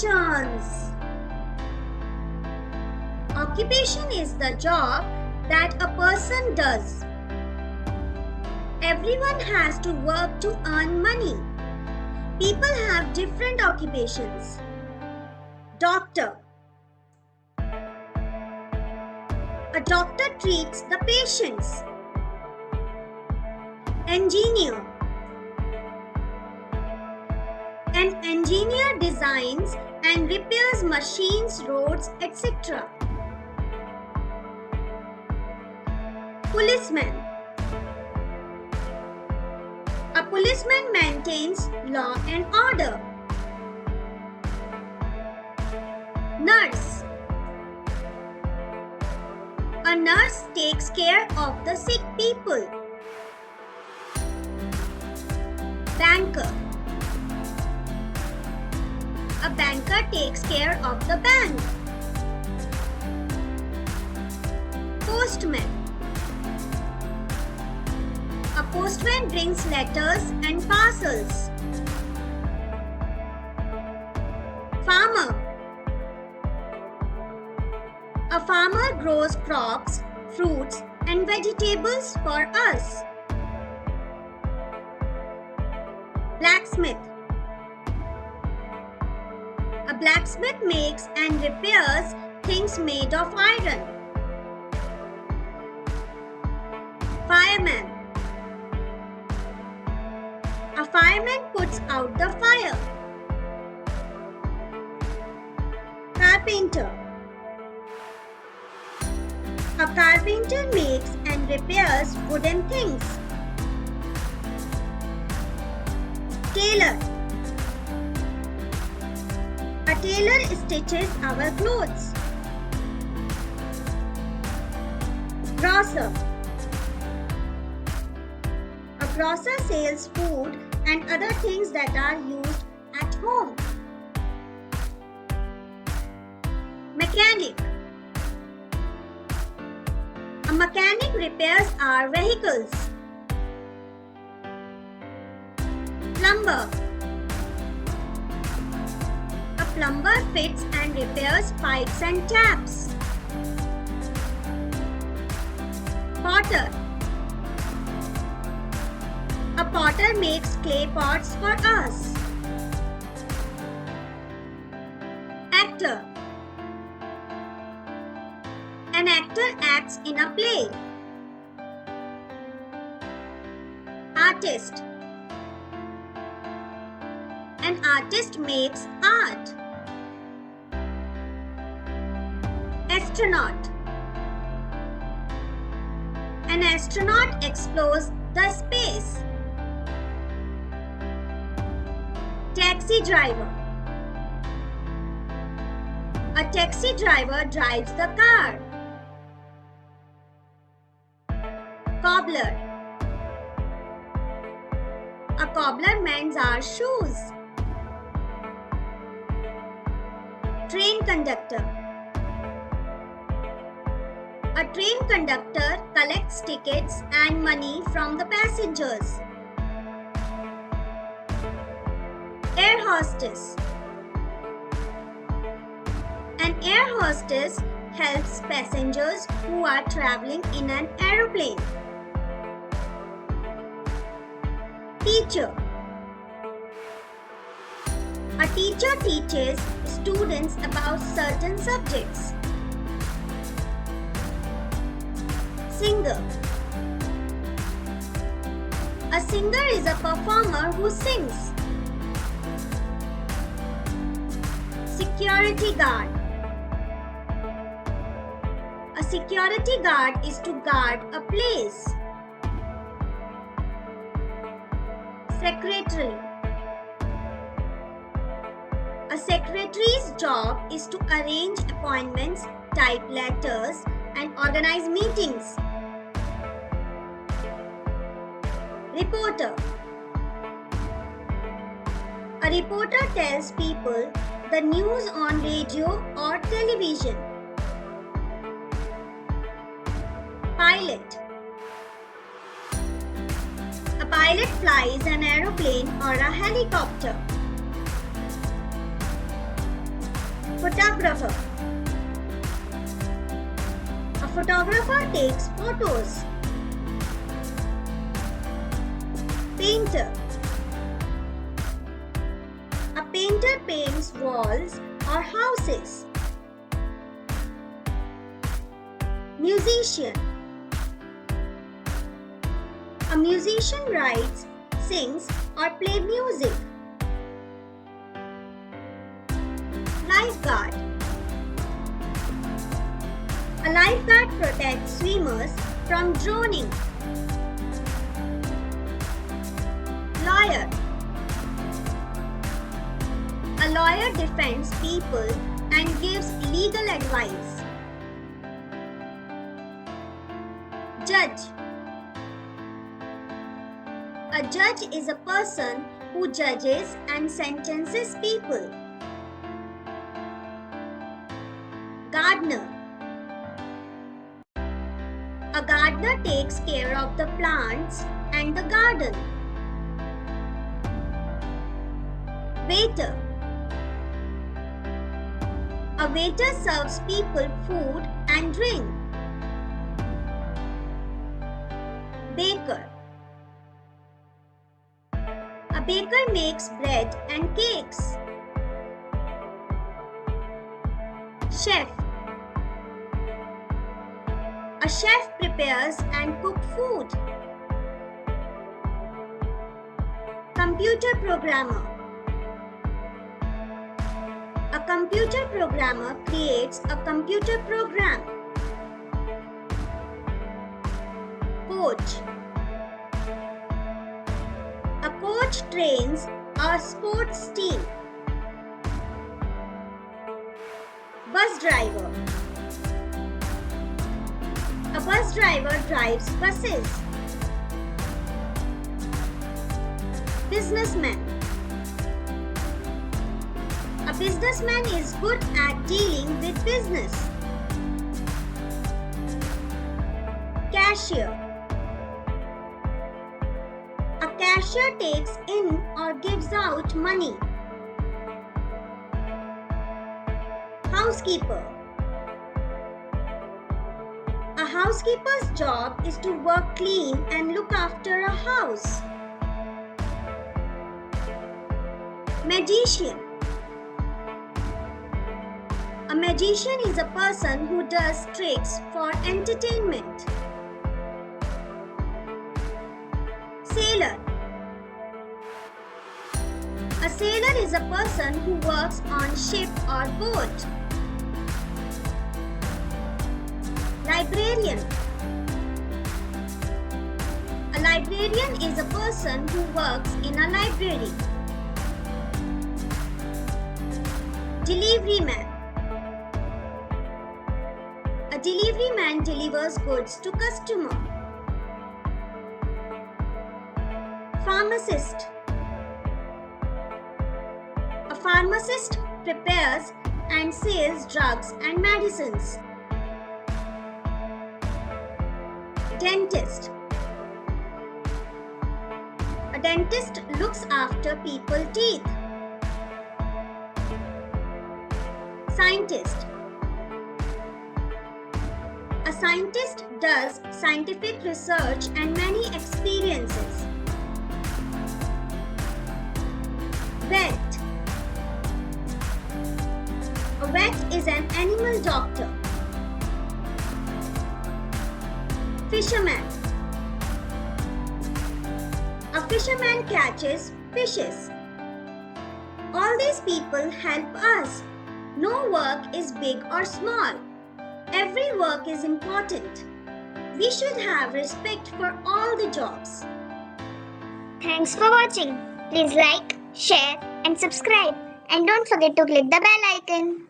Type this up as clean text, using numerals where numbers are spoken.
occupations. Occupation is the job that a person does. Everyone has to work to earn money. People have different occupations. Doctor. A doctor treats the patients. Engineer. An engineer designs and repairs machines, roads, etc. Policeman. A policeman maintains law and order. Nurse. A nurse takes care of the sick people. Banker. A banker takes care of the bank. Postman. A postman brings letters and parcels. Farmer. A farmer grows crops, fruits, and vegetables for us. Blacksmith. A blacksmith makes and repairs things made of iron. Fireman. A fireman puts out the fire. Carpenter. A carpenter makes and repairs wooden things. Tailor. A tailor stitches our clothes. Grocer. A grocer sells food and other things that are used at home. Mechanic. A mechanic repairs our vehicles. Plumber. A plumber fits and repairs pipes and taps. Potter. A potter makes clay pots for us. Actor. An actor acts in a play. Artist. An artist makes art. Astronaut. An astronaut explores the space. Taxi driver. A taxi driver drives the car. Cobbler. A cobbler mends our shoes. Train conductor. A train conductor collects tickets and money from the passengers. Air hostess. An air hostess helps passengers who are traveling in an aeroplane. Teacher. A teacher teaches students about certain subjects. Singer. A singer is a performer who sings. Security guard. A security guard is to guard a place. Secretary. A secretary's job is to arrange appointments, type letters, and organize meetings. Reporter. A reporter tells people the news on radio or television. Pilot. A pilot flies an aeroplane or a helicopter. Photographer. A photographer takes photos. Painter. A painter paints walls or houses. Musician. A musician writes, sings, or plays music. Lifeguard. A lifeguard protects swimmers from drowning. Lawyer. A lawyer defends people and gives legal advice. Judge. A judge is a person who judges and sentences people. Gardener. A gardener takes care of the plants and the garden. Waiter. A waiter serves people food and drink. Baker. A baker makes bread and cakes. Chef. A chef prepares and cooks food. Computer programmer. A computer programmer creates a computer program. Coach. A coach trains a sports team. Bus driver. A bus driver drives buses. Businessman. A businessman is good at dealing with business. Cashier. A cashier takes in or gives out money. Housekeeper. A housekeeper's job is to work clean and look after a house. Magician. A magician is a person who does tricks for entertainment. Sailor. A sailor is a person who works on ship or boat. Librarian. A librarian is a person who works in a library. Delivery man. A delivery man delivers goods to customer. Pharmacist. A pharmacist prepares and sells drugs and medicines. Dentist. A dentist looks after people's teeth. Scientist. A scientist does scientific research and many experiences. Vet. A vet is an animal doctor. Fisherman. A fisherman catches fishes. All these people help us. No work is big or small. Every work is important. We should have respect for all the jobs. Thanks for watching. Please like, share and subscribe. And don't forget to click the bell icon.